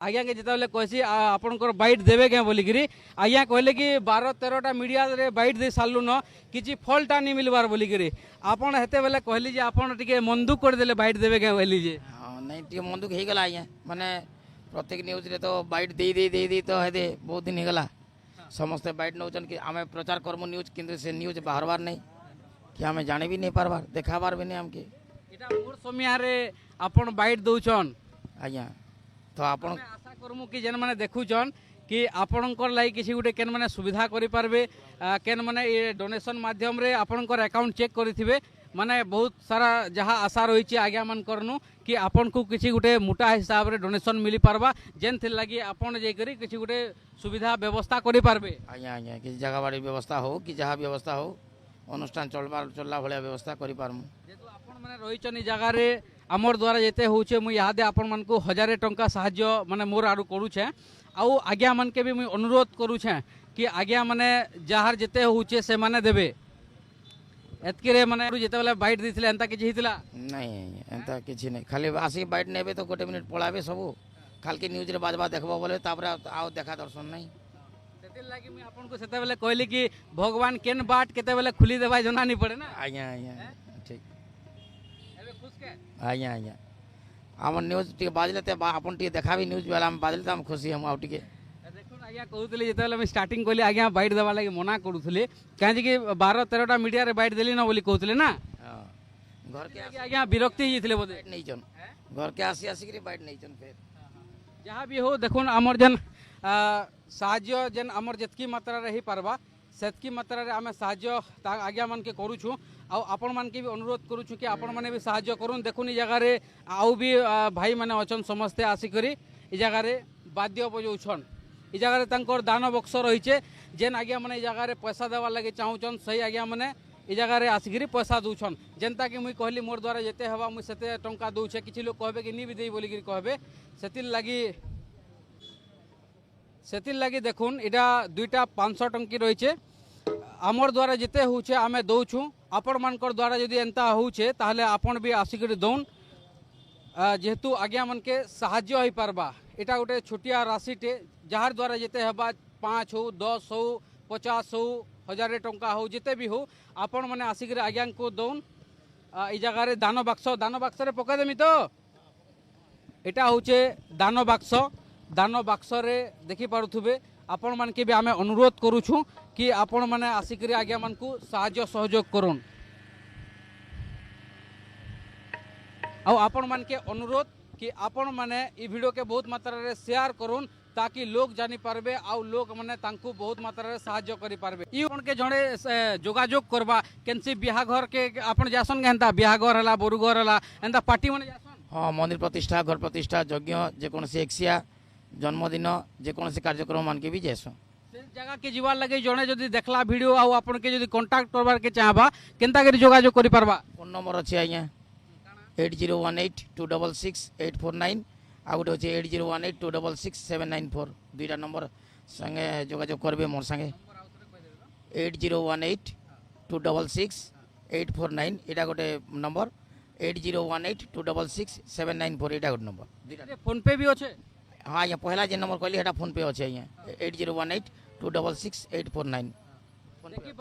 आज्ञा के जिते कहसी आपंकर बैट देवे क्या बोलिकी आज्ञा कहले कि 12-13टा मीडिया रे बैट दे सारू न कि फलटा नहीं मिलबार बोलिकी आपड़ हेते बेले कहली जे आपन टिके मन दुख करदे बैट देवे क्या कहली जे हाँ नहीं टे मन दुख होगला आज्ञा माने प्रत्येक न्यूज रे तो बैट दे तो हेदे बहुत दिन होगला समस्ते बैट नौचन कि आम प्रचार करमु न्यूज किंतु से न्यूज बाहरबार नहीं कि आम जाने भी नहीं पारबार देखाबार भी नहीं आमके मोर समय आपन बैट दौचन आज्ञा तो आपण आशा करमु कि जेन माने देखुचन कि आपणकर लागी किसी गुटे केन माने सुविधा करि पारबे केन माने ये डोनेशन माध्यम रे आपणकर अकाउंट चेक करिथिबे माने बहुत सारा जहाँ आशा रही आज्ञा मन करनु कि आपन को किसी गुटे मोटा हिसाब रे डोनेशन मिली पारबा जेन थिर लगी आपन जे करी किसी गुटे सुविधा व्यवस्था करि पारबे आज्ञा आज्ञा किसी जगह बाड़ी व्यवस्था हो कि जहाँ व्यवस्था हो अनुष्ठान चलला भाया व्यवस्था करि पारमु जेतु आपन माने रहिचन ई जगह रे आमर द्वारा जेते होचे मुई यादे आपन मन को 1000 टंका साहाय्य माने मोर आडू करूछे आउ आज्ञा मन के भी मुई अनुरोध करूछे कि आज्ञा माने जहार जेते होचे से माने देबे एतके रे माने जेते बेले बाइट दिथिले एंता किछि हितला नहीं एंता किछि नहीं खाली आसी बाइट नेबे तो गोटे मिनिट पळाबे सबु खाल के न्यूज रे बाजबा देखबो बोले तापरे आउ देखा दर्शन नहीं सेते लागी मुई आपन को सेते बेले कहली कि भगवान केन बाट केते बेले खुली देबा जना नहीं पड़े ना आज्ञा आज्ञा ठीक एबे खुश के आज्ञा आज्ञा आम न्यूज टी बाजले ते आपन टी देखाबी न्यूज वाला हम बाजले त हम खुशी हम आउ टी देखुन आज्ञा कहूली जेते बेले स्टार्टिंग कहली आज्ञा बाइट देबा लागी मना करूथली काहे कि 12-13टा मीडिया रे बाइट देली ना बोली कहूथले ना घर के आज्ञा विरक्ति हितले बोले नहीं जन घर के आसी आसी के बाइट नहीं जन फिर जहाँ भी हो देखुन आमर जेन साहाय्य जेन आमर जेतकी मात्रा रे ही पारबा सेतकी मात्रा रे आमे साहाय्य आज्ञा मन के करूछु आउ आपण मन के भी अनुरोध करूछु कि आपण माने भी साहाय्य करूँ देखुन ई जगह रे आउ भी भाई माने अछन समस्ते आसिकरी ई जगह रे वाद्य बजौछन ई जगह रे तंकर दान बक्स रहिचे जेन आज्ञा माने ई जगह रे पैसा देवा लगे चाहूछन सही आज्ञा माने ई जगह रे आसिकरी पैसा दउछन जेनता कि मुई कहली मोर द्वारा जेते हवा मुई सेते टंका दउछे किछि लोग कहबे कि नी भी देई बोली कि कहबे सेतिल लगी देखुन इटा 2टा 500 टंकी रही आमर द्वारा जिते होचे आमे दौछु आपण मानकर द्वारा यदि एंता होचे ताहले आपण भी आसिक दौन जेहेतु आज्ञा मन के साहाय्य हो पारबा इटा गोटे छोटिया राशिटे जार द्वारा जिते हवा 5 हो 10 हो 50 हो 1000 टंका हो जिते भी हो आपण मैंने आसिक आज्ञा को दौन ई जगह दान बाक्स रे पकई देमी तो इटा होचे दान बाक्स रे देखि पारुथुबे आपण मान के भी आमे अनुरोध करूछु कि आपण माने आसिकरी आज्ञा मन को साहाय्य सहयोग करूँ आ आपण मान के अनुरोध कि आपण माने ई वीडियो के बहुत मात्रा रे शेयर करूँ ताकि लोग जानी पारबे आउ लोग माने तांकु बहुत मात्रा रे साहाय्य करि पारबे ई कोन के जणे जोगाजोग करबा केनसी बिहा घर के आपण जासन केनता बिहा घर हला बोरु घर हला एंता पार्टी माने जासन हाँ मंदिर प्रतिष्ठा घर प्रतिष्ठा यज्ञ जेकोसी एक्सिया जन्मदिन जेकोसी कार्यक्रम मान के भी जैसो से जगह के जीवार लगे जणे जदी देखला वीडियो आउ आपण के जदी कांटेक्ट करबार के चाहबा केनता करी जोगाजोग करि पारबा फोन नंबर अछि आज्ञा 8018266849 आ गोटे अछि 8018266794 दुईटा नंबर संगे जोगाजोग करबे मोर संगे 8018266849 एटा गोटे नंबर 8018266794 एटा गोटे नंबर दुईटा फोन पे भी अच्छे हाँ आज्ञा पहला जे नंबर कहली हेटा फोन पे अच्छे आज्ञा 8018266849 फोन पे